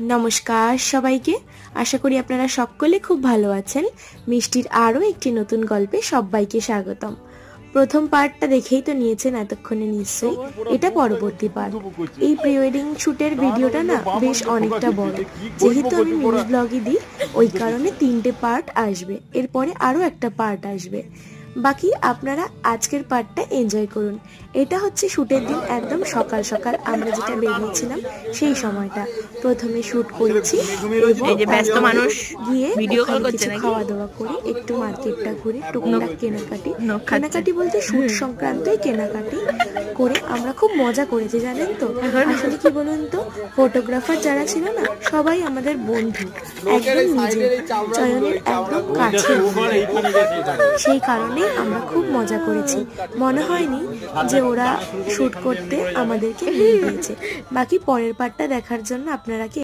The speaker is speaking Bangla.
नमस्कार सबाइके आशा करी आपनारा सकले खूब भालो आछेन। मिष्टिर आरो एकटी नतून गल्पे सबाइके स्वागतम। प्रथम पार्टटा देखेई तो नियेछेन एतक्षणे निश्चयई। एटा परबर्ती पार्ट। এই প্রি ওয়েডিং শুটের ভিডিওটা না বেশ অনেকটা বড়, যেহেতু আমি মিনি ব্লগই দিই ওই কারণে 3টে পার্ট আসবে। এরপরে আরো একটা পার্ট আসবে। বাকি আপনারা আজকের পার্টটা এনজয় করুন। এটা হচ্ছে শুটের দিন একদম সকাল সকাল আমরা যেটা বেরিয়েছিলাম সেই সময়টা। প্রথমে শুট করেছি, এই যে ব্যস্ত মানুষ গিয়ে ভিডিও কল করছে নাকি, খাওয়া দাওয়া করে একটু মার্কেটটা ঘুরে টুকটাক কেনাকাটি বলতে শুট সংক্রান্তই কেনাকাটি করে আমরা খুব মজা করেছি জানেন তো। আসলে কি বলুন তো, ফটোগ্রাফার যারা ছিল না সবাই আমাদের বন্ধু, একদম নিজে, চয়নের একদম কাছে। সেই কারণে আমরা খুব মজা করেছি। মনে হয়নি যে ওরা শুট করতে আমাদেরকে নিয়ে গিয়েছে। বাকি পরের পার্টটা দেখার জন্য আপনারা কি